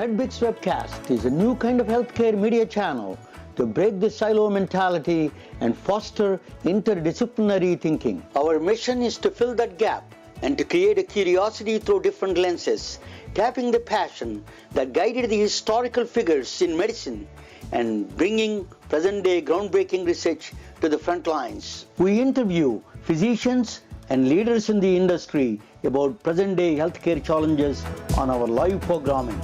MedBix Webcast is a new kind of healthcare media channel to break the silo mentality and foster interdisciplinary thinking. Our mission is to fill that gap and to create a curiosity through different lenses, tapping the passion that guided the historical figures in medicine and bringing present-day groundbreaking research to the front lines. We interview physicians and leaders in the industry about present-day healthcare challenges on our live programming.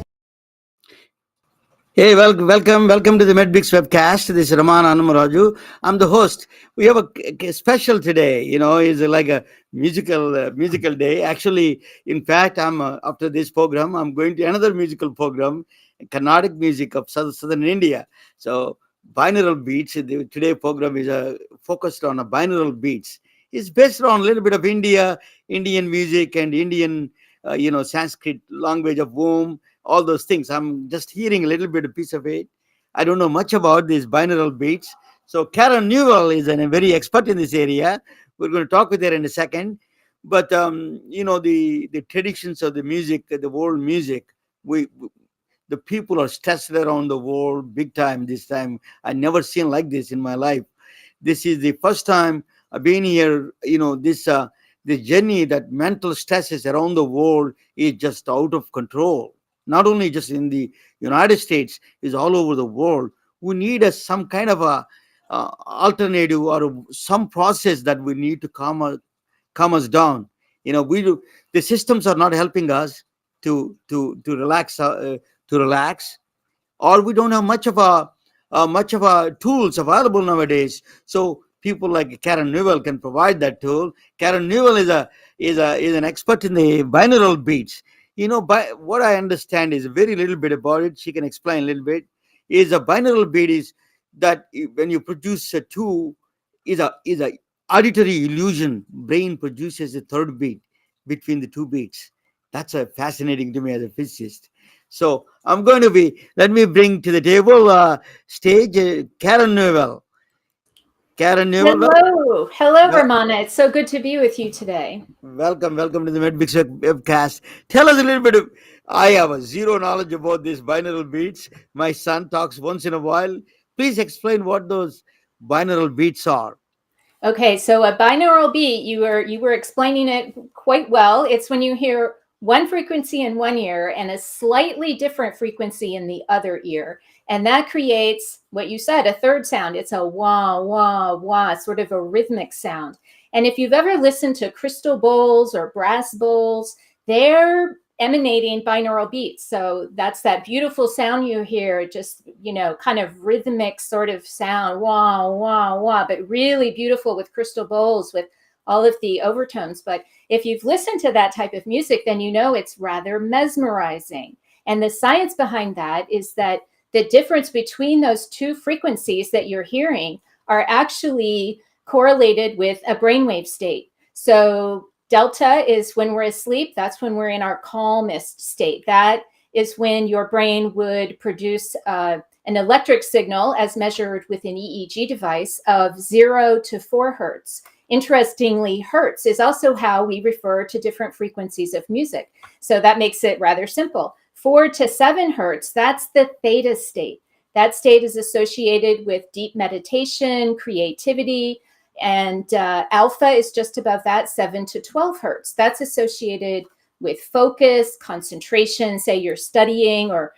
Hey, welcome to the MedBix Webcast. This is Raman Annamaraju. I'm the host. We have a special today. It's like a musical day. Actually, in fact, I'm after this program, I'm going to another musical program, Carnatic music of southern India. So, binaural beats. Today program is focused on binaural beats. It's based on a little bit of Indian music and Indian, Sanskrit language of womb. All those things. I'm just hearing a little bit of piece of it. I don't know much about these binaural beats. So Karen Newell is a very expert in this area. We're going to talk with her in a second. But the traditions of the music, the world music, the people are stressed around the world big time this time. I never seen like this in my life. This is the first time I've been here. The journey that mental stresses around the world is just out of control. Not only just in the United States, is all over the world. We need some kind of a alternative or some process that we need to calm us down. The systems are not helping us to relax, or we don't have much of a tools available nowadays. So people like Karen Newell can provide that tool. Karen Newell is an expert in the binaural beats. By what I understand is very little bit about it. She can explain a little bit. Is a binaural beat is that when you produce a two, is a auditory illusion. Brain produces a third beat between the two beats. That's fascinating to me as a physicist. So let me bring to the table stage Karen Newell. Karen Newell. Hello, Ramana. It's so good to be with you today. Welcome to the MedBix Webcast. Tell us a little bit I have a zero knowledge about these binaural beats. My son talks once in a while. Please explain what those binaural beats are. Okay, so a binaural beat, you were explaining it quite well. It's when you hear one frequency in one ear and a slightly different frequency in the other ear. And that creates what you said, a third sound. It's a wah, wah, wah, sort of a rhythmic sound. And if you've ever listened to crystal bowls or brass bowls, they're emanating binaural beats. So that's that beautiful sound you hear, just, kind of rhythmic sort of sound, wah, wah, wah, but really beautiful with crystal bowls with all of the overtones. But if you've listened to that type of music, then it's rather mesmerizing. And the science behind that is that the difference between those two frequencies that you're hearing are actually correlated with a brainwave state. So delta is when we're asleep. That's when we're in our calmest state. That is when your brain would produce an electric signal as measured with an EEG device of 0 to 4 hertz. Interestingly, hertz is also how we refer to different frequencies of music. So that makes it rather simple. 4 to 7 hertz, that's the theta state. That state is associated with deep meditation, creativity, and alpha is just above that, 7 to 12 hertz. That's associated with focus, concentration, say you're studying or,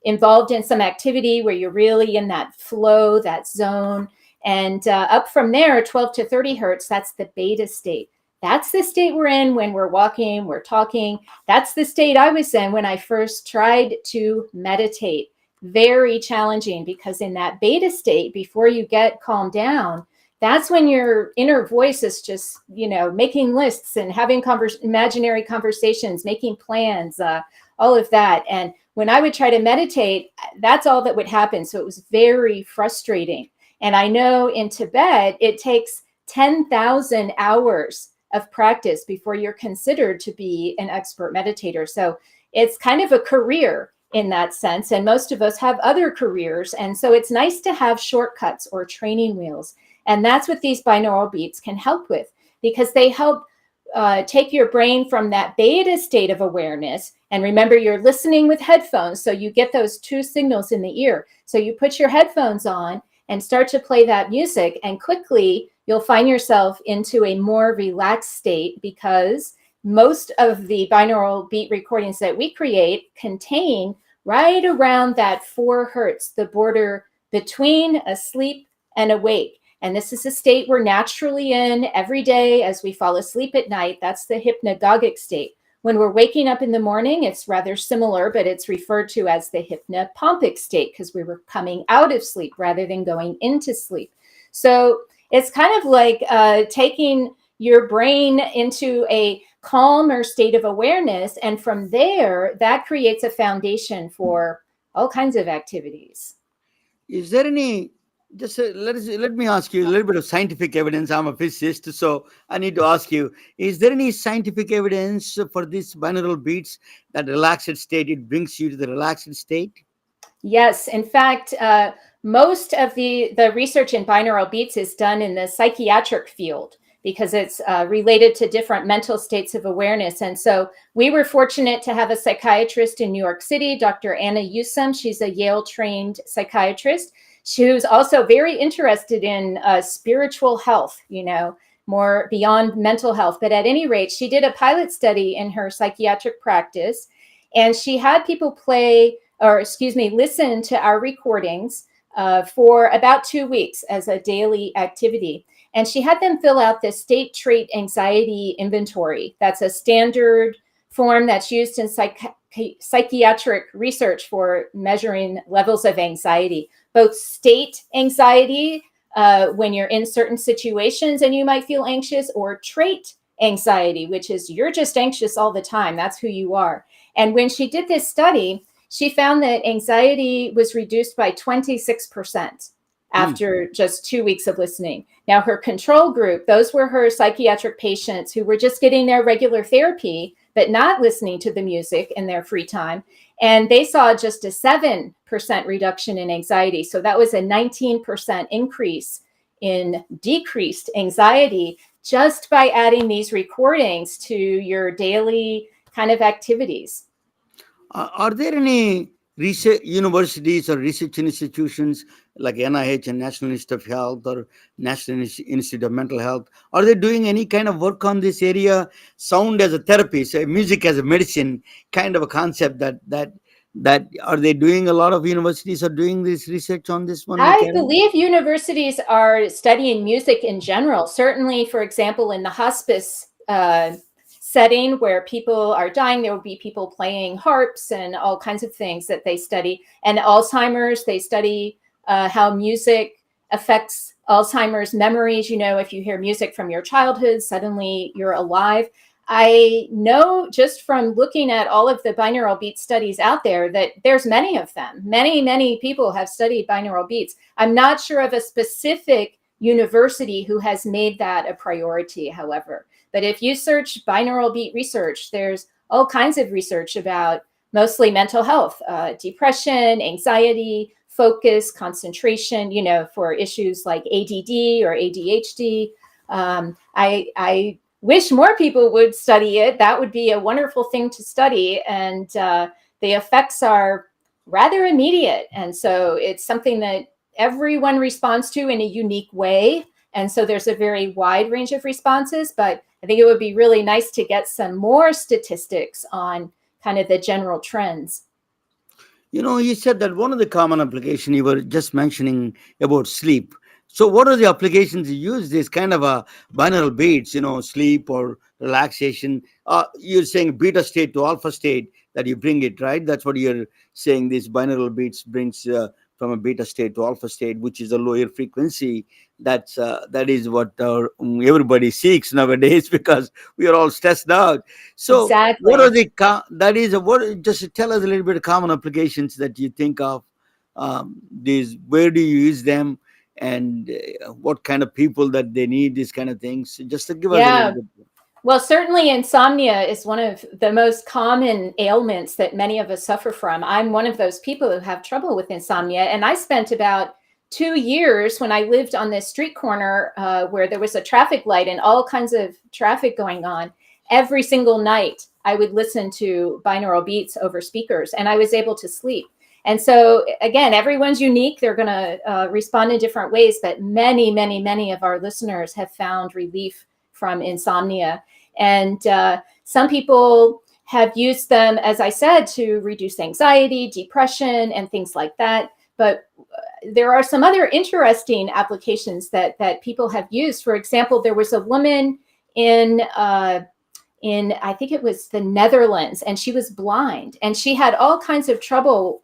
involved in some activity where you're really in that flow, that zone. And up from there, 12 to 30 hertz, that's the beta state. That's the state we're in when we're walking, we're talking. That's the state I was in when I first tried to meditate. Very challenging because in that beta state, before you get calmed down, that's when your inner voice is just, making lists and having imaginary conversations, making plans, all of that. And when I would try to meditate, that's all that would happen. So it was very frustrating. And I know in Tibet, it takes 10,000 hours of practice before you're considered to be an expert meditator. So it's kind of a career in that sense. And most of us have other careers. And so it's nice to have shortcuts or training wheels. And that's what these binaural beats can help with, because they help take your brain from that beta state of awareness. And remember, you're listening with headphones, so you get those two signals in the ear. So you put your headphones on and start to play that music, and quickly you'll find yourself into a more relaxed state, because most of the binaural beat recordings that we create contain right around that 4 hertz, the border between asleep and awake. And this is a state we're naturally in every day as we fall asleep at night. That's the hypnagogic state. When we're waking up in the morning, it's rather similar, but it's referred to as the hypnopompic state, because we were coming out of sleep rather than going into sleep. So it's kind of like taking your brain into a calmer state of awareness. And from there, that creates a foundation for all kinds of activities. Is there any, just let me ask you a little bit of scientific evidence. I'm a physicist, so I need to ask you, is there any scientific evidence for these binaural beats, that relaxed state, it brings you to the relaxed state? Yes, in fact, most of the research in binaural beats is done in the psychiatric field, because it's related to different mental states of awareness. And so we were fortunate to have a psychiatrist in New York City, Dr. Anna Yusum. She's a Yale-trained psychiatrist. She was also very interested in spiritual health, more beyond mental health. But at any rate, she did a pilot study in her psychiatric practice, and she had people listen to our recordings for about 2 weeks as a daily activity. And she had them fill out the state trait anxiety inventory. That's a standard form that's used in psychiatric research for measuring levels of anxiety, both state anxiety, when you're in certain situations and you might feel anxious, or trait anxiety, which is you're just anxious all the time. That's who you are. And when she did this study, she found that anxiety was reduced by 26% after just 2 weeks of listening. Now, her control group, those were her psychiatric patients who were just getting their regular therapy, but not listening to the music in their free time. And they saw just a 7% reduction in anxiety. So that was a 19% increase in decreased anxiety just by adding these recordings to your daily kind of activities. Are there any research universities or research institutions like NIH and National Institute of Health or National Institute of Mental Health? Are they doing any kind of work on this area? Sound as a therapy, so music as a medicine, kind of a concept that are they doing? A lot of universities are doing this research on this one? I believe universities are studying music in general. Certainly, for example, in the hospice setting where people are dying, there will be people playing harps and all kinds of things that they study. And Alzheimer's, they study how music affects Alzheimer's memories. If you hear music from your childhood, suddenly you're alive. I know just from looking at all of the binaural beat studies out there that there's many of them. Many, many people have studied binaural beats. I'm not sure of a specific university who has made that a priority, however. But if you search binaural beat research, there's all kinds of research about mostly mental health, depression, anxiety, focus, concentration, for issues like ADD or ADHD. I wish more people would study it. That would be a wonderful thing to study. And the effects are rather immediate. And so it's something that everyone responds to in a unique way. And so there's a very wide range of responses, but I think it would be really nice to get some more statistics on kind of the general trends. You said that one of the common applications you were just mentioning about sleep. So what are the applications you use this kind of a binaural beats, sleep or relaxation? You're saying beta state to alpha state that you bring it, right? That's what you're saying. These binaural beats brings from a beta state to alpha state, which is a lower frequency. That is what everybody seeks nowadays because we are all stressed out. So exactly. What are just tell us a little bit of common applications that you think of. These, where do you use them, and what kind of people that they need these kind of things? Just to give us a little bit. Well, certainly insomnia is one of the most common ailments that many of us suffer from. I'm one of those people who have trouble with insomnia. And I spent about 2 years when I lived on this street corner where there was a traffic light and all kinds of traffic going on. every single night I would listen to binaural beats over speakers, and I was able to sleep. And so again, everyone's unique. They're going to respond in different ways, but many, many, many of our listeners have found relief from insomnia. And some people have used them, as I said, to reduce anxiety, depression, and things like that. But there are some other interesting applications that people have used. For example, there was a woman in I think it was the Netherlands, and she was blind, and she had all kinds of trouble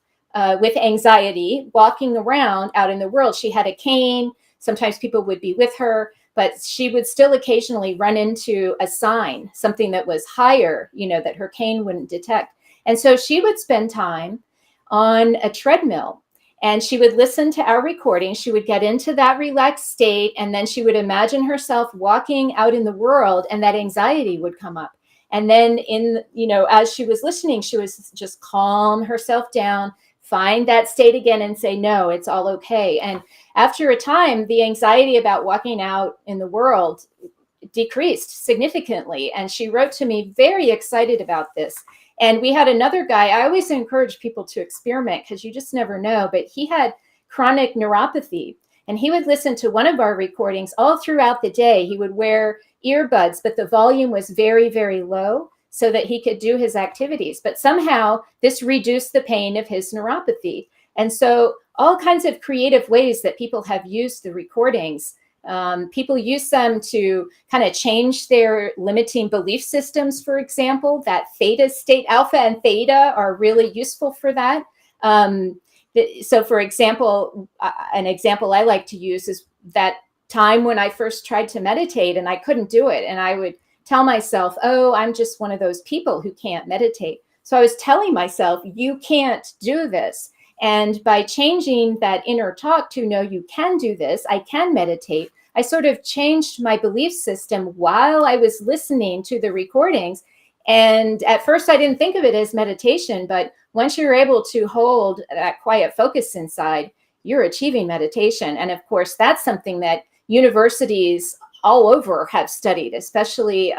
with anxiety walking around out in the world. She had a cane. Sometimes people would be with her, but she would still occasionally run into a sign, something that was higher, that her cane wouldn't detect. And so she would spend time on a treadmill, and she would listen to our recording. She would get into that relaxed state, and then she would imagine herself walking out in the world, and that anxiety would come up. And then as she was listening, she was just calm herself down, find that state again, and say, no, it's all okay. And after a time, the anxiety about walking out in the world decreased significantly. And she wrote to me very excited about this. And we had another guy. I always encourage people to experiment because you just never know. But he had chronic neuropathy, and he would listen to one of our recordings all throughout the day. He would wear earbuds, but the volume was very, very low so that he could do his activities. But somehow this reduced the pain of his neuropathy. And so all kinds of creative ways that people have used the recordings. People use them to kind of change their limiting belief systems, for example. That theta state, alpha and theta, are really useful for that. So, for example, an example I like to use is that time when I first tried to meditate and I couldn't do it. And I would tell myself, oh, I'm just one of those people who can't meditate. So I was telling myself, you can't do this. And by changing that inner talk to, no, you can do this, I can meditate, I sort of changed my belief system while I was listening to the recordings. And at first I didn't think of it as meditation, but once you're able to hold that quiet focus inside, you're achieving meditation. And of course, that's something that universities all over have studied, especially,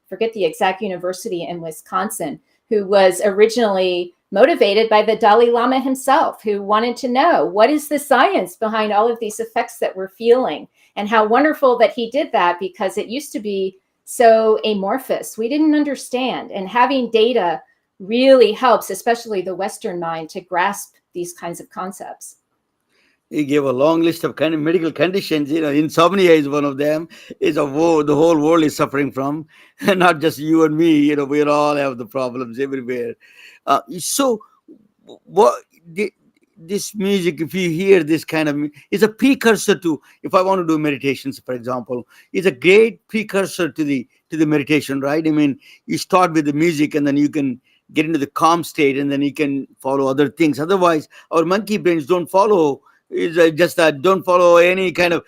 forget the exact university in Wisconsin, who was originally motivated by the Dalai Lama himself, who wanted to know what is the science behind all of these effects that we're feeling, and how wonderful that he did that, because it used to be so amorphous. We didn't understand, and having data really helps, especially the Western mind, to grasp these kinds of concepts. He gave a long list of kind of medical conditions. Insomnia is one of them. It's the whole world is suffering from, not just you and me. We all have the problems everywhere. So, what this music? If you hear this kind of, is a precursor to. If I want to do meditations, for example, it's a great precursor to the meditation, right? I mean, you start with the music, and then you can get into the calm state, and then you can follow other things. Otherwise, our monkey brains don't follow. Is just that don't follow any kind of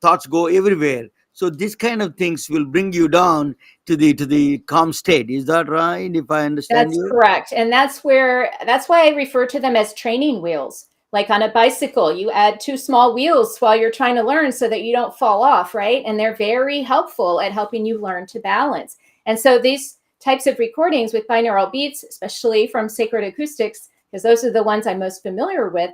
thoughts, go everywhere. So this kind of things will bring you down to the calm state. Is that right? If I understand That's you? correct. And that's why I refer to them as training wheels. Like on a bicycle, you add 2 small wheels while you're trying to learn so that you don't fall off, right? And they're very helpful at helping you learn to balance. And so these types of recordings with binaural beats, especially from Sacred Acoustics, because those are the ones I'm most familiar with,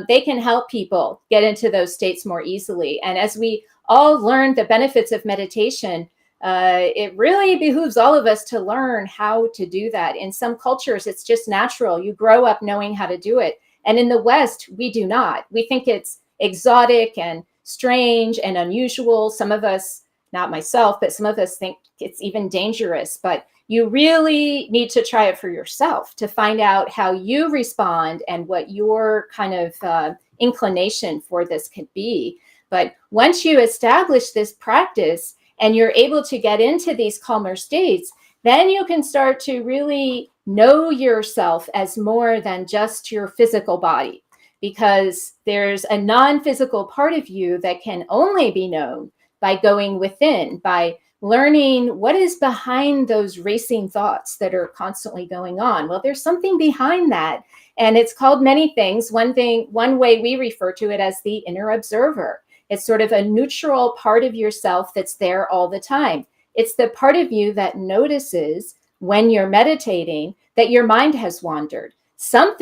they can help people get into those states more easily. And as we all learn the benefits of meditation, it really behooves all of us to learn how to do that. In some cultures, it's just natural. You grow up knowing how to do it. And in the West, we do not. We think it's exotic and strange and unusual. Some of us, not myself, but some of us think it's even dangerous. But you really need to try it for yourself to find out how you respond and what your kind of inclination for this could be. But once you establish this practice and you're able to get into these calmer states, then you can start to really know yourself as more than just your physical body, because there's a non-physical part of you that can only be known by going within, by learning what is behind those racing thoughts that are constantly going on. Well, there's something behind that, and it's called many things. One way we refer to it as the inner observer. It's sort of a neutral part of yourself that's there all the time. It's the part of you that notices when you're meditating that your mind has wandered. Some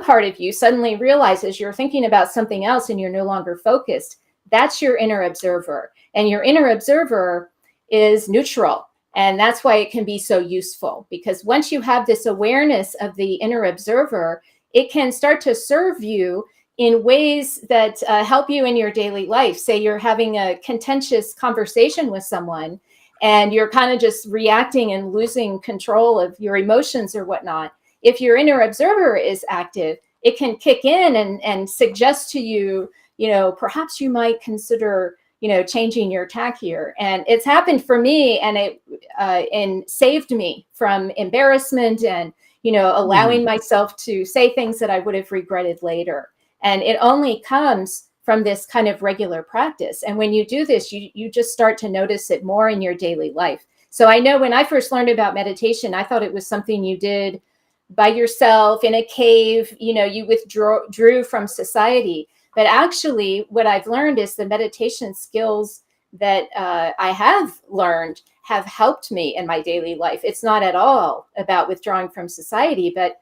part of you suddenly realizes you're thinking about something else and you're no longer focused. That's your inner observer. And your inner observer is neutral. And that's why it can be so useful, because once you have this awareness of the inner observer, it can start to serve you in ways that help you in your daily life. Say you're having a contentious conversation with someone and you're kind of just reacting and losing control of your emotions or whatnot. If your inner observer is active, it can kick in and suggest to you, perhaps you might consider, changing your tack here. And it's happened for me, and it saved me from embarrassment and, allowing myself to say things that I would have regretted later. And it only comes from this kind of regular practice. And when you do this, you just start to notice it more in your daily life. So I know when I first learned about meditation, I thought it was something you did by yourself in a cave, you withdrew from society. But actually, what I've learned is the meditation skills that I have learned have helped me in my daily life. It's not at all about withdrawing from society, but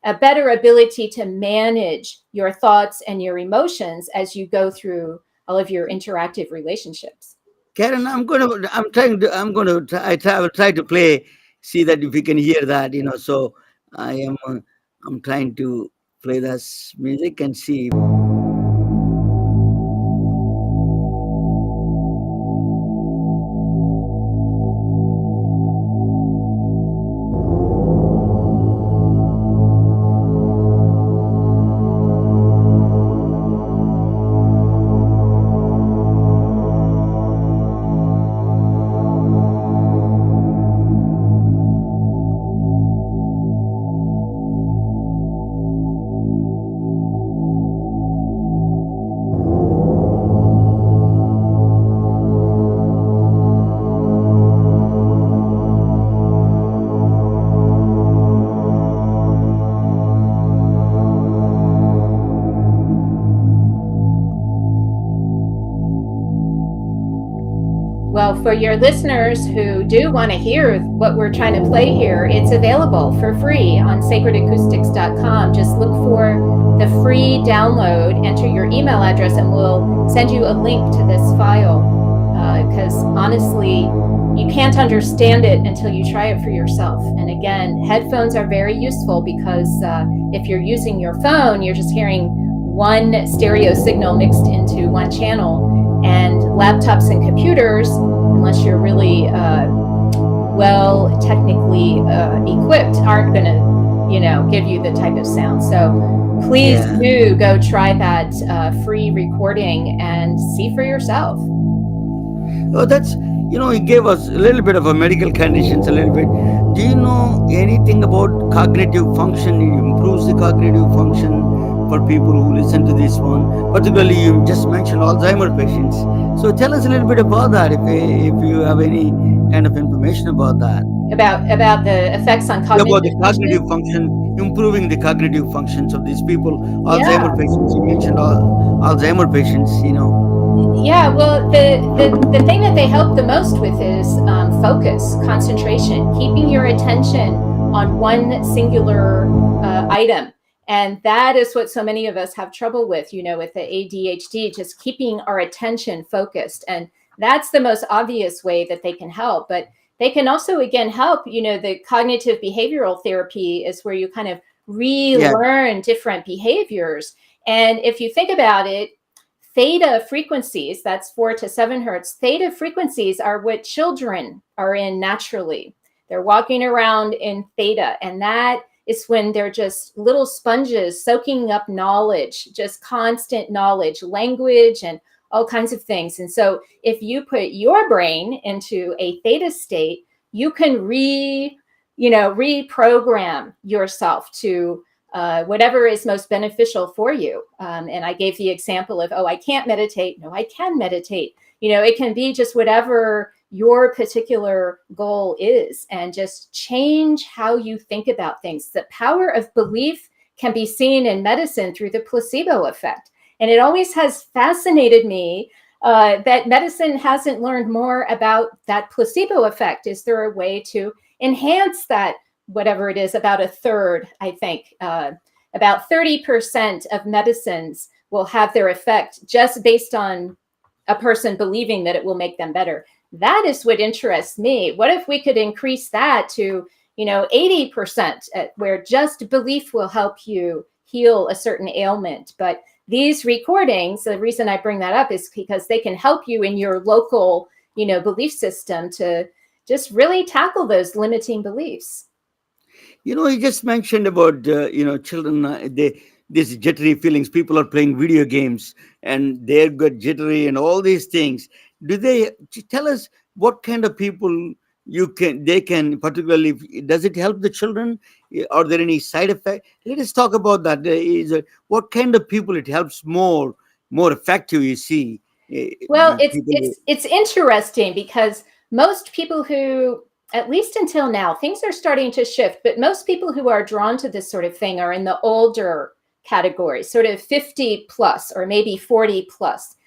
a better ability to manage your thoughts and your emotions as you go through all of your interactive relationships. Karen, I will try to play, see that if you can hear that, so I'm trying to play this music and see. Well, for your listeners who do want to hear what we're trying to play here, it's available for free on sacredacoustics.com. Just look for the free download, enter your email address, and we'll send you a link to this file. Because honestly, you can't understand it until you try it for yourself. And again, headphones are very useful because if you're using your phone, you're just hearing one stereo signal mixed into one channel. And laptops and computers, unless you're really well technically equipped, aren't going to, give you the type of sound. So please do go try that free recording and see for yourself. Oh, that's, he gave us a little bit of a medical conditions, a little bit. Do you know anything about cognitive function? It improves the cognitive function for people who listen to this one. Particularly, you just mentioned Alzheimer patients. So tell us a little bit about that, if you have any kind of information about that. About the effects on cognitive about the cognitive function, improving the cognitive functions of these people. Alzheimer patients, you mentioned Alzheimer patients, Yeah, well, the thing that they help the most with is focus, concentration, keeping your attention on one singular item. And that is what so many of us have trouble with, with the ADHD, just keeping our attention focused. And that's the most obvious way that they can help. But they can also, again, help, the cognitive behavioral therapy is where you kind of relearn different behaviors. And if you think about it, theta frequencies, that's 4 to 7 hertz, theta frequencies are what children are in naturally. They're walking around in theta, and that is when they're just little sponges soaking up knowledge, just constant knowledge, language, and all kinds of things. And so if you put your brain into a theta state, you can reprogram yourself to whatever is most beneficial for you. And I gave the example of, I can't meditate. No, I can meditate. It can be just whatever your particular goal is, and just change how you think about things. The power of belief can be seen in medicine through the placebo effect. And it always has fascinated me that medicine hasn't learned more about that placebo effect. Is there a way to enhance that, whatever it is, about a third, I think, about 30% of medicines will have their effect just based on a person believing that it will make them better. That is what interests me. What if we could increase that to, 80%, where just belief will help you heal a certain ailment? But these recordings, the reason I bring that up is because they can help you in your local, belief system to just really tackle those limiting beliefs. You just mentioned about children. These jittery feelings. People are playing video games and they're got jittery and all these things. Do they tell us what kind of people they can particularly? Does it help the children? Are there any side effects? Let us talk about that. What kind of people it helps more effective? You see, Well, the it's people. it's it's interesting because most people who, at least until now, things are starting to shift, but most people who are drawn to this sort of thing are in the older category, sort of 50 plus or maybe 40 plus.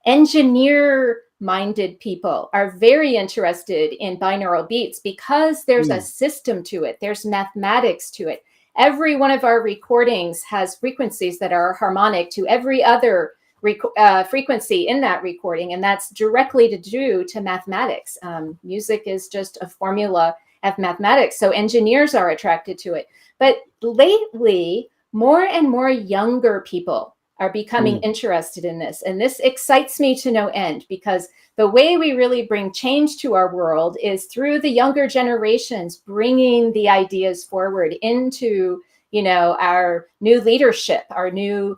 Engineer minded people are very interested in binaural beats because there's a Hmm. system to it, there's mathematics to it. Every one of our recordings has frequencies that are harmonic to every other frequency in that recording, and that's directly to do to mathematics. Music is just a formula of mathematics, so engineers are attracted to it. But lately, more and more younger people are becoming Hmm. interested in this, and this excites me to no end, because the way we really bring change to our world is through the younger generations bringing the ideas forward into our new leadership, our new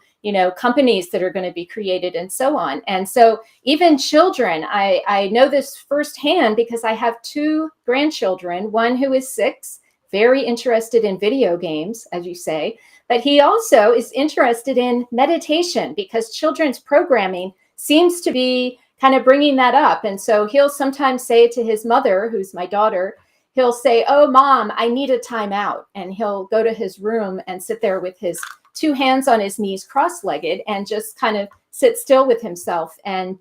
companies that are going to be created, and so on. And so even children, I know this firsthand because I have two grandchildren, one who is 6, very interested in video games, as you say, but he also is interested in meditation because children's programming seems to be kind of bringing that up. And so he'll sometimes say to his mother, who's my daughter, he'll say, "Oh, Mom, I need a timeout." And he'll go to his room and sit there with his 2 hands on his knees, cross-legged, and just kind of sit still with himself. And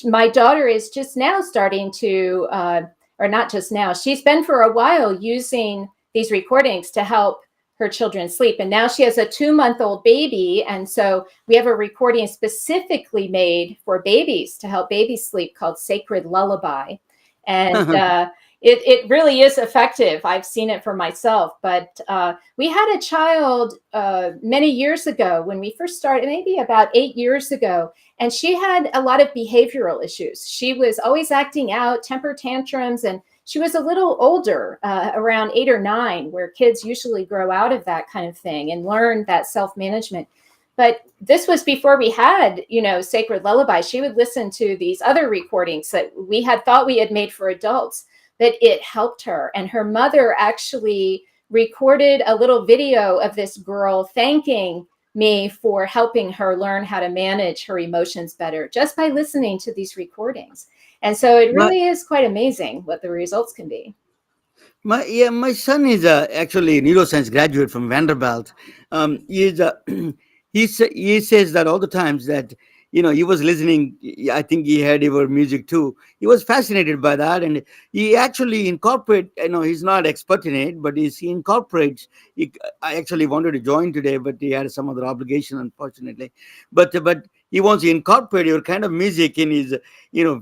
my daughter is just now starting to, or not just now, she's been for a while using these recordings to help her children sleep. And now she has a 2-month-old baby. And so we have a recording specifically made for babies to help babies sleep called Sacred Lullaby. And it really is effective. I've seen it for myself. But we had a child many years ago when we first started, maybe about 8 years ago, and she had a lot of behavioral issues. She was always acting out, temper tantrums, and she was a little older, around 8 or 9, where kids usually grow out of that kind of thing and learn that self-management. But this was before we had, Sacred Lullaby. She would listen to these other recordings that we had thought we had made for adults, that it helped her. And her mother actually recorded a little video of this girl thanking me for helping her learn how to manage her emotions better just by listening to these recordings. And so it My, really is quite amazing what the results can be. my son is actually a neuroscience graduate from Vanderbilt. He's he says that all the times that he was listening. I think he heard your music too. He was fascinated by that, and he actually incorporate. He's not expert in it, but he incorporates. I actually wanted to join today, but he had some other obligation, unfortunately. But he wants to incorporate your kind of music in his,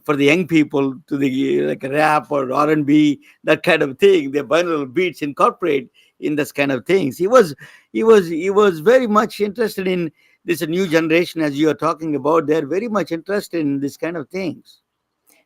for the young people, to the like rap or R&B, that kind of thing. The binaural beats incorporate in this kind of things. He was very much interested in this new generation, as you are talking about. They're very much interested in this kind of things.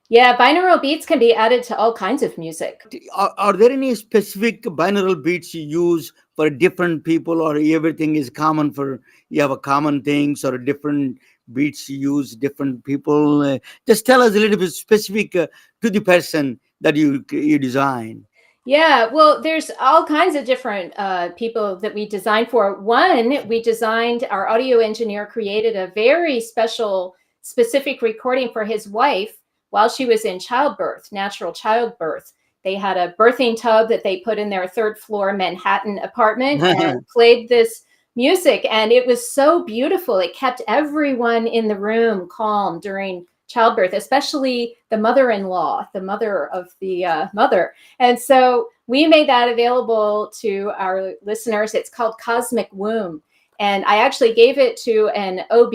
Yeah, binaural beats can be added to all kinds of music. Are there any specific binaural beats you use for different people, or everything is common for you have a common things, or different beats you use different people? Just tell us a little bit specific to the person that you design. Yeah, well, there's all kinds of different people that we designed for. One, we designed, our audio engineer created a very special, specific recording for his wife while she was in childbirth, natural childbirth. They had a birthing tub that they put in their 3rd floor Manhattan apartment and played this music, and it was so beautiful. It kept everyone in the room calm during childbirth, especially the mother-in-law, the mother of the mother. And so we made that available to our listeners. It's called Cosmic Womb. And I actually gave it to an OB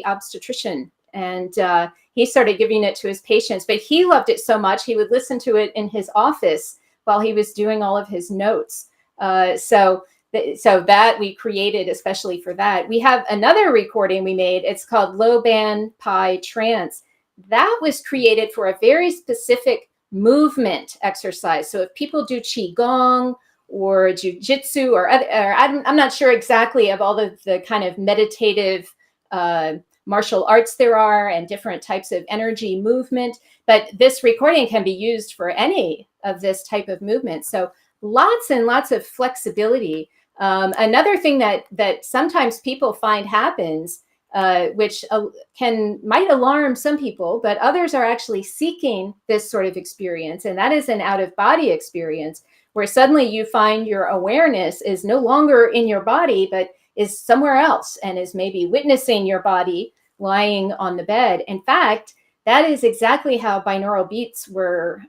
obstetrician. And he started giving it to his patients. But he loved it so much, he would listen to it in his office while he was doing all of his notes. So that we created especially for that. We have another recording we made. It's called Low Band Pi Trance. That was created for a very specific movement exercise. So if people do Qigong or Jiu-Jitsu or I'm not sure exactly of all the kind of meditative martial arts there are and different types of energy movement, but this recording can be used for any of this type of movement. So lots and lots of flexibility. Another thing that sometimes people find happens, which might alarm some people, but others are actually seeking this sort of experience, and that is an out-of-body experience where suddenly you find your awareness is no longer in your body, but is somewhere else and is maybe witnessing your body lying on the bed. In fact, that is exactly how binaural beats were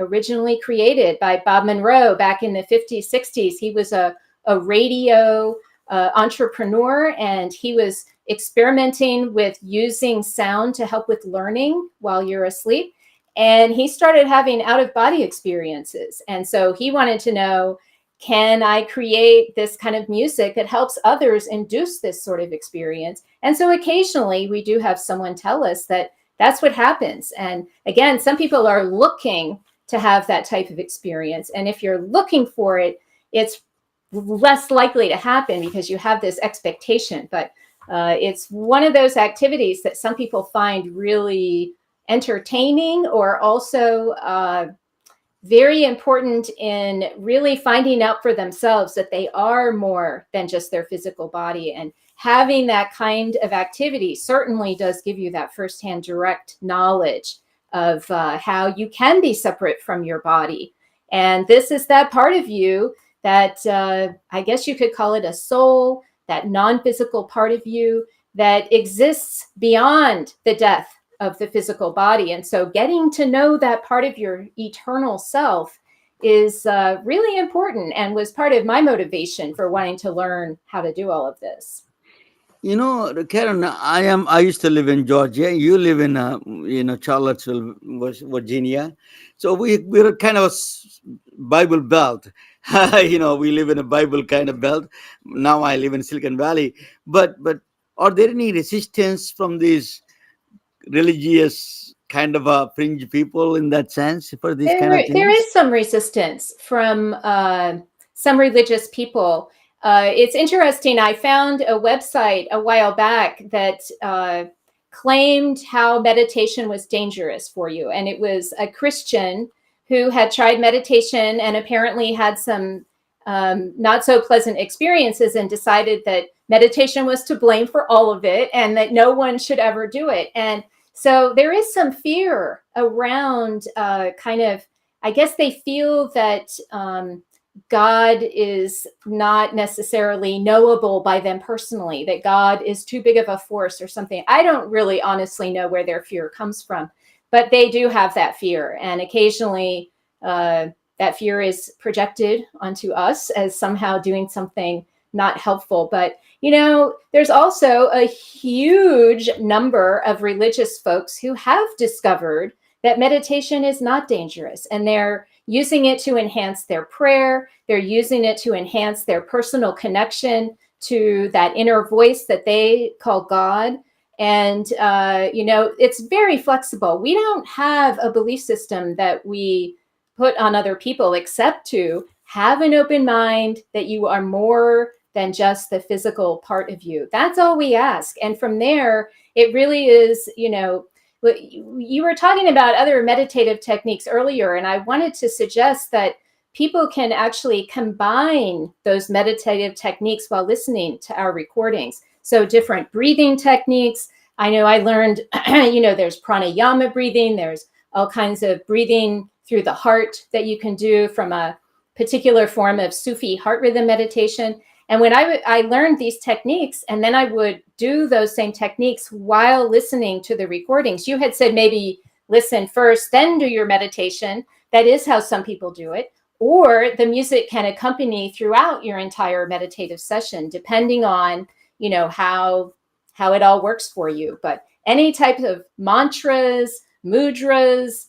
originally created by Bob Monroe back in the 50s, 60s. He was a radio entrepreneur, and he was experimenting with using sound to help with learning while you're asleep. And he started having out-of-body experiences. And so he wanted to know, can I create this kind of music that helps others induce this sort of experience? And so occasionally we do have someone tell us that that's what happens. And again, some people are looking to have that type of experience. And if you're looking for it, it's less likely to happen because you have this expectation. But it's one of those activities that some people find really entertaining, or also very important in really finding out for themselves that they are more than just their physical body. And having that kind of activity certainly does give you that firsthand direct knowledge of how you can be separate from your body. And this is that part of you that I guess you could call it a soul, that non-physical part of you that exists beyond the death of the physical body. And so getting to know that part of your eternal self is really important, and was part of my motivation for wanting to learn how to do all of this. You know, Karen, I used to live in Georgia. You live in, Charlottesville, Virginia. So we're kind of a Bible belt. We live in a Bible kind of belt. Now I live in Silicon Valley. But are there any resistance from these religious kind of fringe people in that sense for these kind of things? There is some resistance from some religious people. It's interesting. I found a website a while back that claimed how meditation was dangerous for you. And it was a Christian who had tried meditation and apparently had some not so pleasant experiences, and decided that meditation was to blame for all of it and that no one should ever do it. And so there is some fear around I guess they feel that God is not necessarily knowable by them personally, that God is too big of a force or something. I don't really honestly know where their fear comes from, but they do have that fear. And occasionally that fear is projected onto us as somehow doing something not helpful. But, there's also a huge number of religious folks who have discovered that meditation is not dangerous, and they're using it to enhance their prayer. They're using it to enhance their personal connection to that inner voice that they call God. And, it's very flexible. We don't have a belief system that we put on other people except to have an open mind, that you are more than just the physical part of you. That's all we ask. And from there, it really is, you were talking about other meditative techniques earlier, and I wanted to suggest that people can actually combine those meditative techniques while listening to our recordings. So different breathing techniques. I know I learned, there's pranayama breathing. There's all kinds of breathing through the heart that you can do from a particular form of Sufi heart rhythm meditation. And when I learned these techniques, and then I would do those same techniques while listening to the recordings. You had said maybe listen first, then do your meditation. That is how some people do it. Or the music can accompany throughout your entire meditative session, depending on, how it all works for you. But any type of mantras, mudras,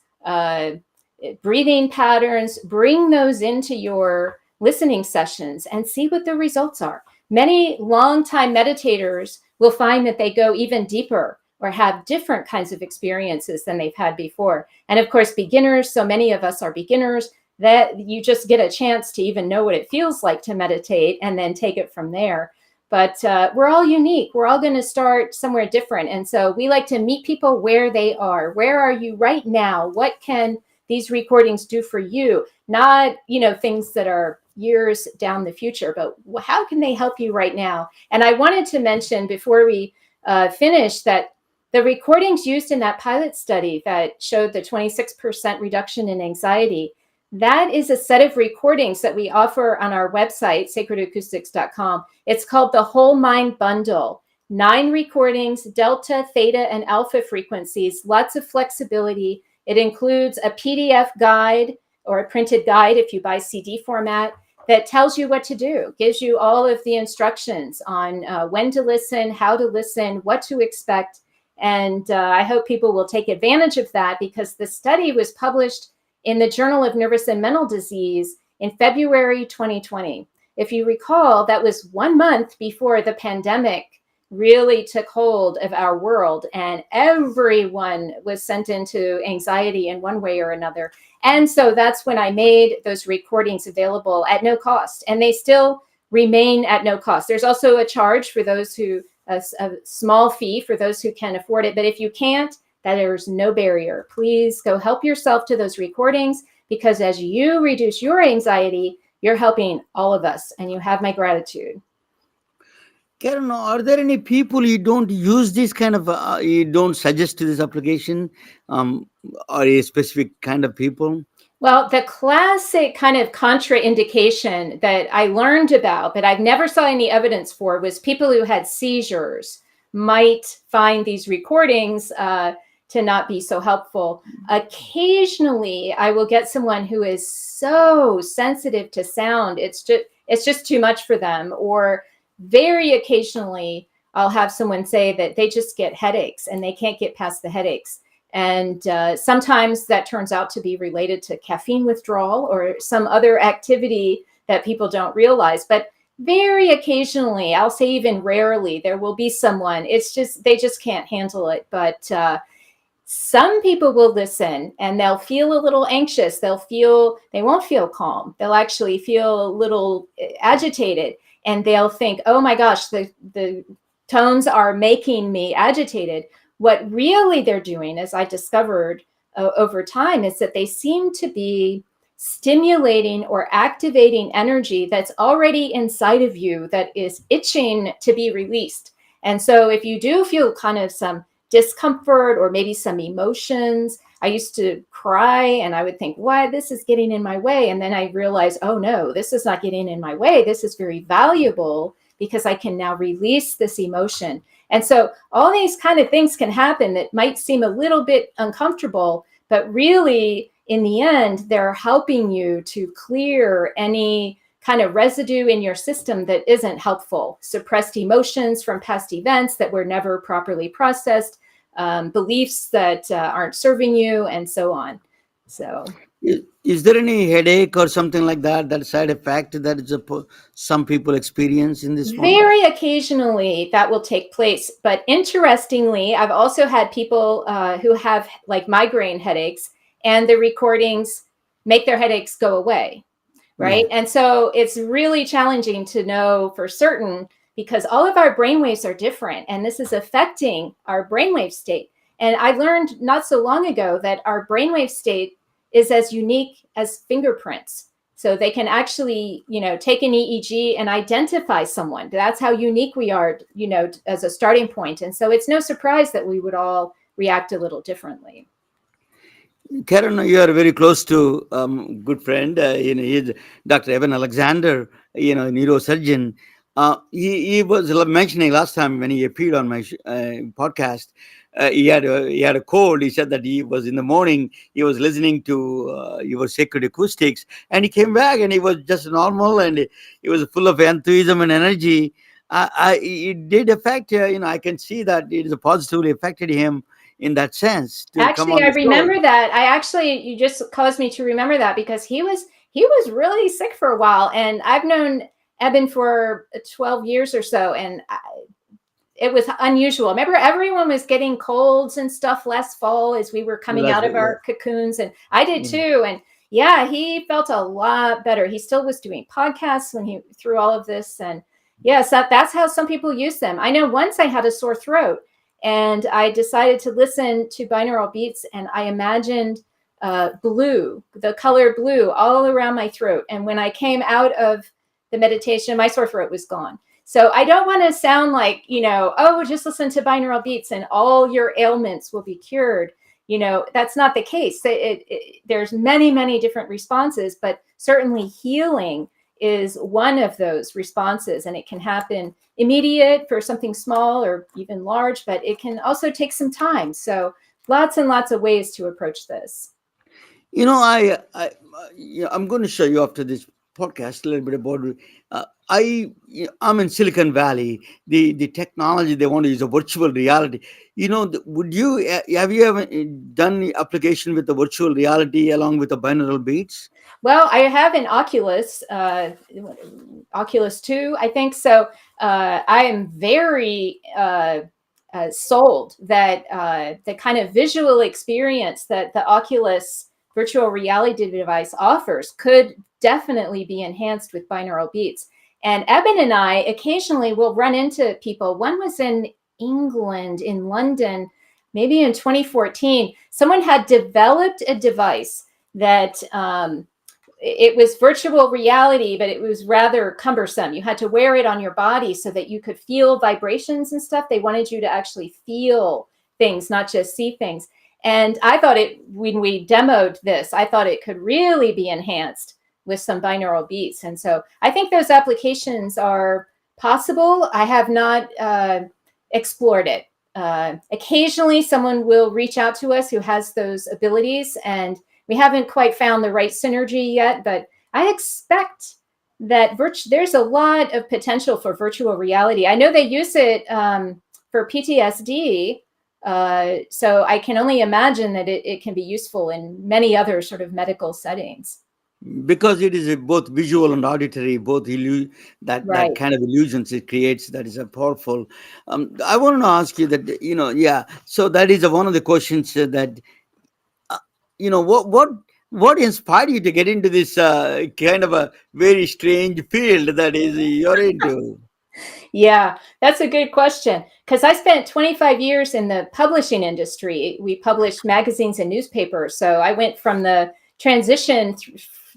breathing patterns, bring those into your listening sessions and see what the results are. Many longtime meditators will find that they go even deeper or have different kinds of experiences than they've had before. And of course, beginners, so many of us are beginners, that you just get a chance to even know what it feels like to meditate and then take it from there. But we're all unique. We're all going to start somewhere different. And so we like to meet people where they are. Where are you right now? What can these recordings do for you? Not, things that are years down the future, but how can they help you right now? And I wanted to mention before we finish that the recordings used in that pilot study that showed the 26% reduction in anxiety, that is a set of recordings that we offer on our website, sacredacoustics.com. It's called the Whole Mind Bundle. 9 recordings, delta, theta, and alpha frequencies, lots of flexibility. It includes a PDF guide or a printed guide if you buy CD format that tells you what to do, gives you all of the instructions on when to listen, how to listen, what to expect. And I hope people will take advantage of that, because the study was published in the Journal of Nervous and Mental Disease in February 2020. If you recall, that was 1 month before the pandemic really took hold of our world, and everyone was sent into anxiety in one way or another. And so that's when I made those recordings available at no cost, and they still remain at no cost. There's also a charge for those who, a small fee for those who can afford it. But if you can't, there's no barrier. Please go help yourself to those recordings, because as you reduce your anxiety, you're helping all of us, and you have my gratitude. Karen, are there any people you don't use this kind of, you don't suggest to this application, or a specific kind of people? Well, the classic kind of contraindication that I learned about, but I've never saw any evidence for, was people who had seizures might find these recordings to not be so helpful. Occasionally, I will get someone who is so sensitive to sound, it's just too much for them. Or very occasionally, I'll have someone say that they just get headaches and they can't get past the headaches. And sometimes that turns out to be related to caffeine withdrawal or some other activity that people don't realize. But very occasionally, I'll say even rarely, there will be someone, they just can't handle it. But some people will listen and they'll feel a little anxious. They won't feel calm. They'll actually feel a little agitated, and they'll think, oh my gosh, the tones are making me agitated. What really they're doing, as I discovered over time, is that they seem to be stimulating or activating energy that's already inside of you that is itching to be released. And so if you do feel kind of some discomfort or maybe some emotions, I used to cry and I would think, why, this is getting in my way. And then I realized, oh no, this is not getting in my way. This is very valuable because I can now release this emotion. And so all these kind of things can happen that might seem a little bit uncomfortable, but really in the end, they're helping you to clear any kind of residue in your system that isn't helpful, suppressed emotions from past events that were never properly processed, beliefs that aren't serving you, and so on. So, is there any headache or something like that side effect that is some people experience in this one? Very occasionally that will take place. But interestingly, I've also had people who have like migraine headaches, and the recordings make their headaches go away. Right. Yeah. And so it's really challenging to know for certain, because all of our brainwaves are different, and this is affecting our brainwave state. And I learned not so long ago that our brainwave state is as unique as fingerprints. So they can actually, take an EEG and identify someone. That's how unique we are, as a starting point. And so it's no surprise that we would all react a little differently. Karen, you are very close to good friend. He's Dr. Evan Alexander, neurosurgeon. He was mentioning last time when he appeared on my podcast. He had a cold. He said that he was in the morning. He was listening to your Sacred Acoustics, and he came back and he was just normal, and he was full of enthusiasm and energy. It did affect. I can see that it has positively affected him in that sense to come Actually, on I the show. remember that. You just caused me to remember that because he was really sick for a while, and I've known Eben for 12 years or so, and it was unusual. Remember, everyone was getting colds and stuff last fall as we were coming That's out of yeah. our cocoons, and I did Yeah. too. And yeah, he felt a lot better. He still was doing podcasts when he through all of this, and yes, that's how some people use them. I know once I had a sore throat, and I decided to listen to binaural beats, and I imagined blue, the color blue, all around my throat. And when I came out of the meditation, my sore throat was gone. So I don't want to sound like, oh, just listen to binaural beats and all your ailments will be cured. That's not the case. There's many, many different responses, but certainly healing is one of those responses, and it can happen immediate for something small or even large, but it can also take some time. So lots and lots of ways to approach this. I'm going to show you after this podcast a little bit about. I'm in Silicon Valley. The technology they want to use a virtual reality. Would you have you ever done the application with the virtual reality along with the binaural beats? Well, I have an Oculus 2, I think. So I am very sold that the kind of visual experience that the Oculus virtual reality device offers could definitely be enhanced with binaural beats. And Eben and I occasionally will run into people. One was in England, in London, maybe in 2014. Someone had developed a device that it was virtual reality, but it was rather cumbersome. You had to wear it on your body so that you could feel vibrations and stuff. They wanted you to actually feel things, not just see things. And I thought when we demoed this, I thought it could really be enhanced with some binaural beats. And so I think those applications are possible. I have not explored it. Occasionally someone will reach out to us who has those abilities, and we haven't quite found the right synergy yet, but I expect that there's a lot of potential for virtual reality. I know they use it for PTSD, so I can only imagine that it can be useful in many other sort of medical settings. Because it is both visual and auditory, both that Right. kind of illusions it creates, that is a powerful. I want to ask you that, yeah, so that is one of the questions that what inspired you to get into this kind of a very strange field that is you're into? Yeah, that's a good question. Because I spent 25 years in the publishing industry. We published magazines and newspapers. So I went from the transition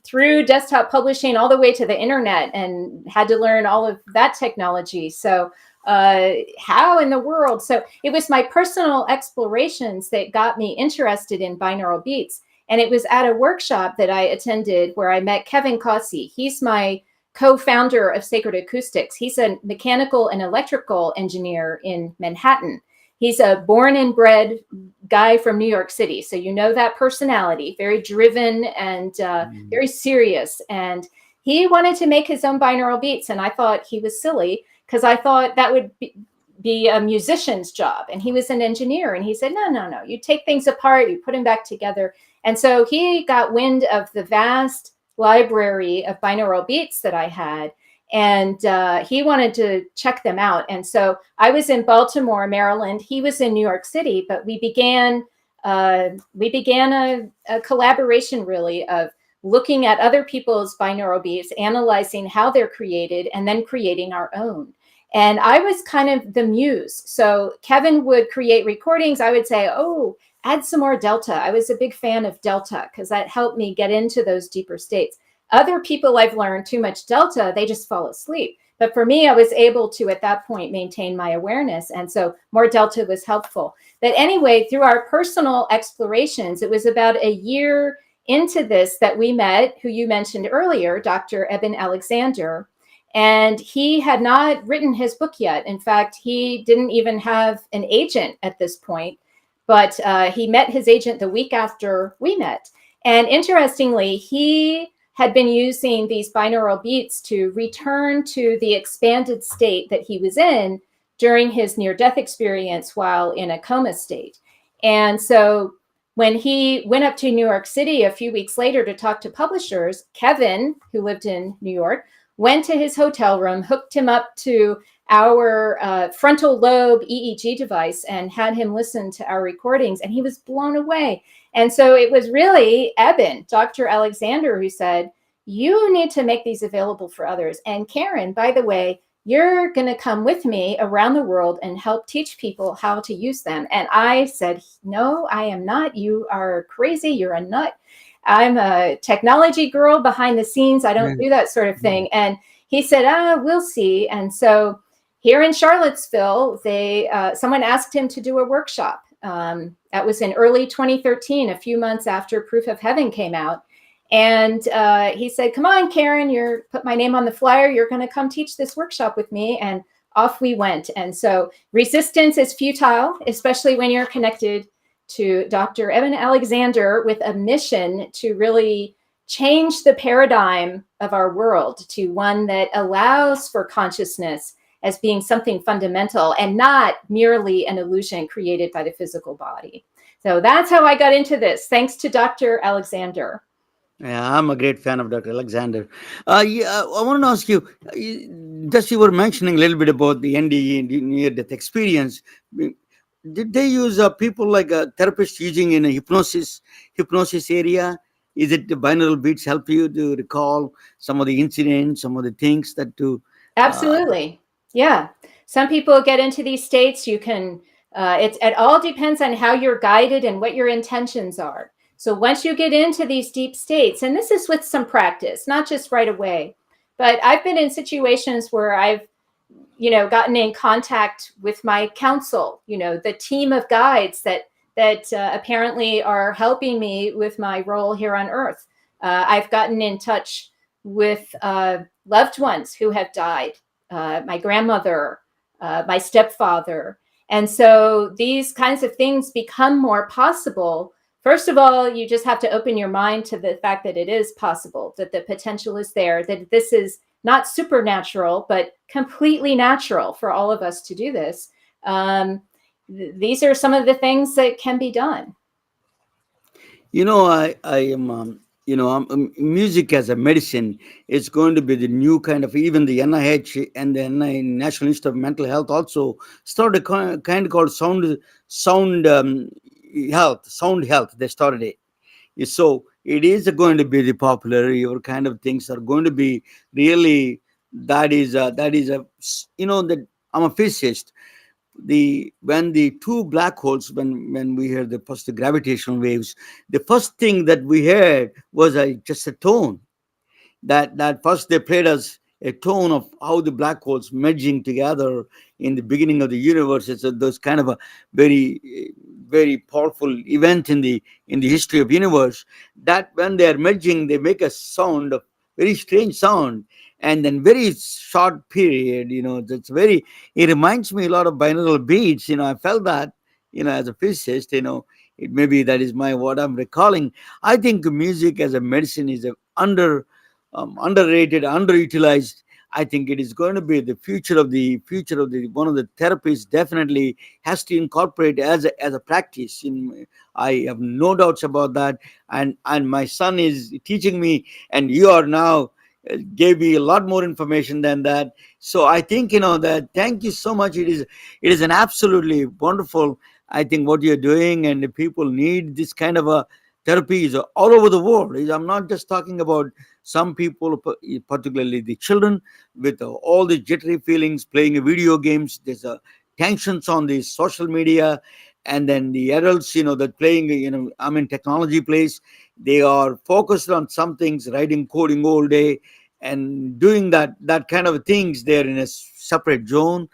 through desktop publishing all the way to the internet and had to learn all of that technology. So how in the world? So it was my personal explorations that got me interested in binaural beats. And it was at a workshop that I attended where I met Kevin Cossey. He's my co-founder of Sacred Acoustics. He's a mechanical and electrical engineer in Manhattan. He's a born and bred guy from New York City. So you know that personality, very driven and very serious. And he wanted to make his own binaural beats. And I thought he was silly because I thought that would be a musician's job. And he was an engineer. And he said, no, you take things apart, you put them back together. And so he got wind of the vast library of binaural beats that I had, and he wanted to check them out. And so I was in Baltimore, Maryland. He was in New York City, but we began a collaboration, really, of looking at other people's binaural beats, analyzing how they're created, and then creating our own. And I was kind of the muse. So Kevin would create recordings. I would say, oh, add some more delta. I was a big fan of delta because that helped me get into those deeper states. Other people, I've learned, too much delta, they just fall asleep. But for me, I was able to, at that point, maintain my awareness. And so more delta was helpful. But anyway, through our personal explorations, it was about a year into this that we met, who you mentioned earlier, Dr. Eben Alexander. And he had not written his book yet. In fact, he didn't even have an agent at this point, but he met his agent the week after we met. And interestingly, he had been using these binaural beats to return to the expanded state that he was in during his near-death experience while in a coma state. And so when he went up to New York City a few weeks later to talk to publishers, Kevin, who lived in New York, went to his hotel room, hooked him up to our frontal lobe EEG device, and had him listen to our recordings, and he was blown away. And so it was really Eben, Dr. Alexander, who said, you need to make these available for others. And Karen, by the way, you're going to come with me around the world and help teach people how to use them. And I said, no, I am not. You are crazy. You're a nut. I'm a technology girl behind the scenes. I don't do that sort of thing. And he said, we'll see. And so here in Charlottesville, someone asked him to do a workshop. That was in early 2013, a few months after Proof of Heaven came out. And he said, come on, Karen, put my name on the flyer. You're going to come teach this workshop with me. And off we went. And so resistance is futile, especially when you're connected to Dr. Eben Alexander with a mission to really change the paradigm of our world to one that allows for consciousness as being something fundamental and not merely an illusion created by the physical body. So that's how I got into this, thanks to Dr. Alexander. Yeah, I'm a great fan of Dr. Alexander. Yeah, I want to ask you, just you were mentioning a little bit about the NDE, near-death experience. Did they use people like therapists using in a hypnosis area? Is it the binaural beats help you to recall some of the incidents, some of the things that to? Absolutely, yeah. Some people get into these states. You can. It all depends on how you're guided and what your intentions are. So once you get into these deep states, and this is with some practice, not just right away, but I've been in situations where I've gotten in contact with my council, the team of guides that apparently are helping me with my role here on Earth. I've gotten in touch with loved ones who have died, my grandmother, my stepfather. And so these kinds of things become more possible. First of all, you just have to open your mind to the fact that it is possible, that the potential is there, that this is not supernatural, but completely natural for all of us to do this. These are some of the things that can be done. I am, music as a medicine is going to be the new kind of, even the NIH and the National Institute of Mental Health also started a kind called sound health. They started it. So it is going to be the popular, your kind of things are going to be really, that I'm a physicist. When the two black holes, when we heard the first gravitational waves, the first thing that we heard was just a tone. That first they played us a tone of how the black holes merging together in the beginning of the universe. It's those kind of a very, very powerful event in the history of universe, that when they are merging they make a sound, a very strange sound, and then very short period, that's very, it reminds me a lot of binaural beats. I felt that, as a physicist, it maybe that is what I'm recalling. I think music as a medicine is a underrated, underutilized. I think it is going to be the future of the one of the therapies. Definitely has to incorporate as a practice. I have no doubts about that. And my son is teaching me, and you are now gave me a lot more information than that. So I think that. Thank you so much. It is an absolutely wonderful. I think what you're doing, and the people need this kind of a therapies all over the world. I'm not just talking about some people, particularly the children, with all the jittery feelings, playing video games. There's tensions on the social media, and then the adults, that playing, I'm in technology place. They are focused on some things, writing, coding all day, and doing that kind of things. They're in a separate zone,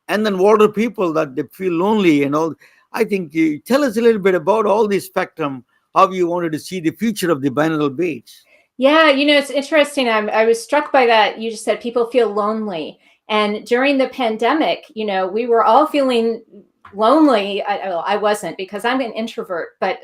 and then older people that they feel lonely and all. I think you tell us a little bit about all this spectrum, how you wanted to see the future of the binaural beats. Yeah, it's interesting. I was struck by that. You just said people feel lonely. And during the pandemic, we were all feeling lonely. I wasn't, because I'm an introvert, but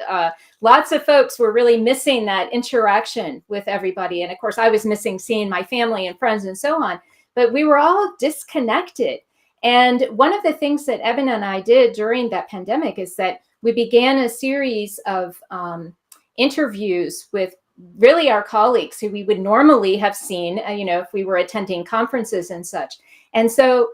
lots of folks were really missing that interaction with everybody. And of course, I was missing seeing my family and friends and so on. But we were all disconnected. And one of the things that Evan and I did during that pandemic is that we began a series of interviews with really our colleagues who we would normally have seen, if we were attending conferences and such. And so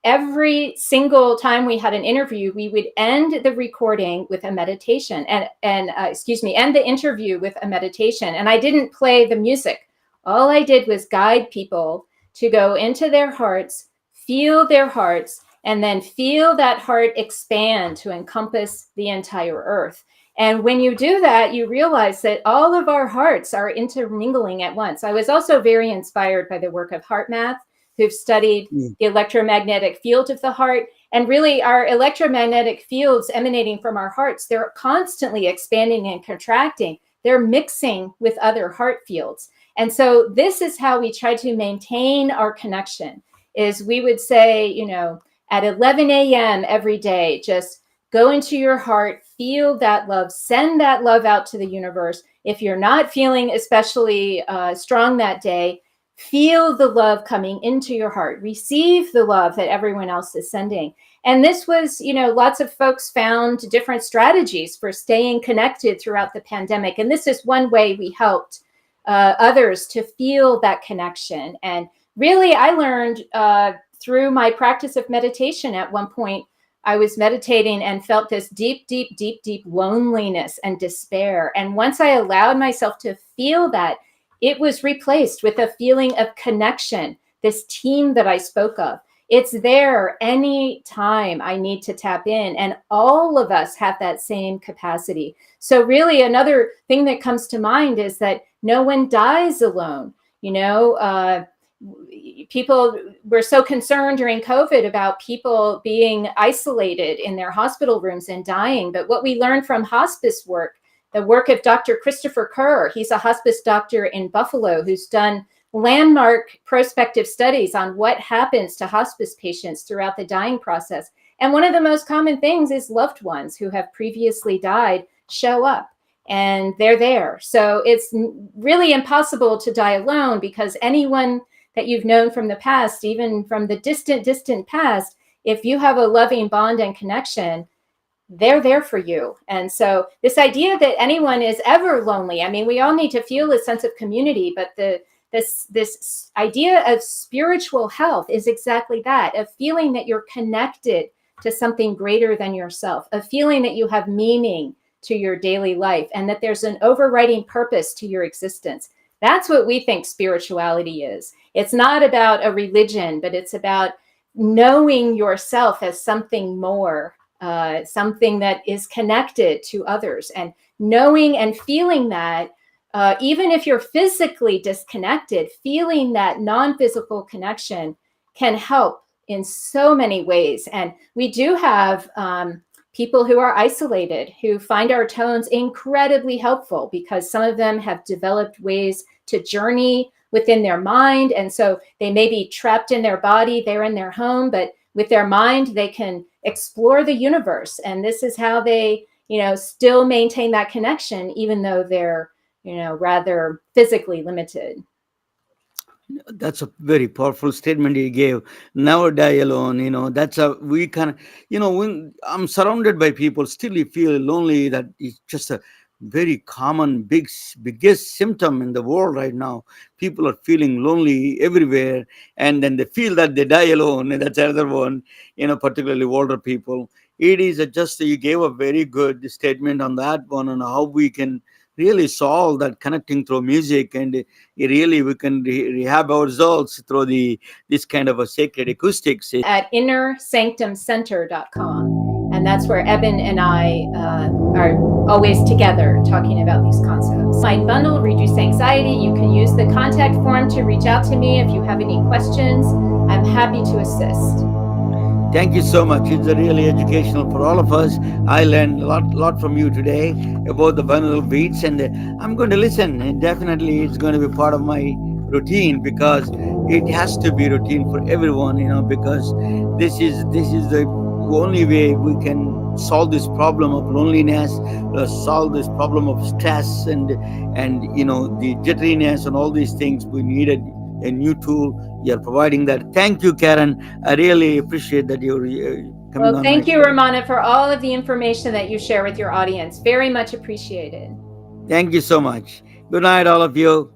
every single time we had an interview, we would end the recording with a meditation and end the interview with a meditation. And I didn't play the music. All I did was guide people to go into their hearts, feel their hearts, and then feel that heart expand to encompass the entire earth. And when you do that, you realize that all of our hearts are intermingling at once. I was also very inspired by the work of HeartMath, who've studied the electromagnetic field of the heart. And really, our electromagnetic fields emanating from our hearts, they're constantly expanding and contracting. They're mixing with other heart fields. And so this is how we try to maintain our connection, is we would say, at 11 a.m. every day, just go into your heart, feel that love, send that love out to the universe. If you're not feeling especially strong that day, feel the love coming into your heart. Receive the love that everyone else is sending. And this was, lots of folks found different strategies for staying connected throughout the pandemic. And this is one way we helped others to feel that connection. And really, I learned through my practice of meditation. At one point, I was meditating and felt this deep, deep, deep, deep loneliness and despair. And once I allowed myself to feel that, it was replaced with a feeling of connection, this team that I spoke of. It's there any time I need to tap in, and all of us have that same capacity. So really, another thing that comes to mind is that no one dies alone. People were so concerned during COVID about people being isolated in their hospital rooms and dying. But what we learned from hospice work, the work of Dr. Christopher Kerr, he's a hospice doctor in Buffalo who's done landmark prospective studies on what happens to hospice patients throughout the dying process. And one of the most common things is loved ones who have previously died show up and they're there. So it's really impossible to die alone, because anyone that you've known from the past, even from the distant, distant past, if you have a loving bond and connection, they're there for you. And so this idea that anyone is ever lonely, we all need to feel a sense of community, but this idea of spiritual health is exactly that, of feeling that you're connected to something greater than yourself, of feeling that you have meaning to your daily life, and that there's an overriding purpose to your existence. That's what we think spirituality is. It's not about a religion, but it's about knowing yourself as something more, something that is connected to others, and knowing and feeling that even if you're physically disconnected, feeling that non-physical connection can help in so many ways. And we do have people who are isolated who find our tones incredibly helpful, because some of them have developed ways to journey within their mind. And so they may be trapped in their body, they're in their home, but with their mind, they can explore the universe. And this is how they, still maintain that connection, even though they're, rather physically limited. That's a very powerful statement you gave. Never die alone. That's we kind of, when I'm surrounded by people, still you feel lonely. That is just a very common, biggest symptom in the world right now. People are feeling lonely everywhere, and then they feel that they die alone. And that's another one, particularly older people. It is just, you gave a very good statement on that one, on how we can really solve that connecting through music, and really we can rehab ourselves through this kind of a sacred acoustics. At innersanctumcenter.com. And that's where Eben and I are always together talking about these concepts. My bundle, Reduce Anxiety, you can use the contact form to reach out to me if you have any questions. I'm happy to assist. Thank you so much. It's really educational for all of us. I learned a lot from you today about the binaural beats, and I'm going to listen. And definitely, it's going to be part of my routine because it has to be routine for everyone. Because this is the only way we can solve this problem of loneliness, solve this problem of stress, and the jitteriness and all these things. We needed a new tool. You're providing that. Thank you, Karen. I really appreciate that you're coming Well, on my thank you, show. Ramana, for all of the information that you share with your audience. Very much appreciated. Thank you so much. Good night, all of you.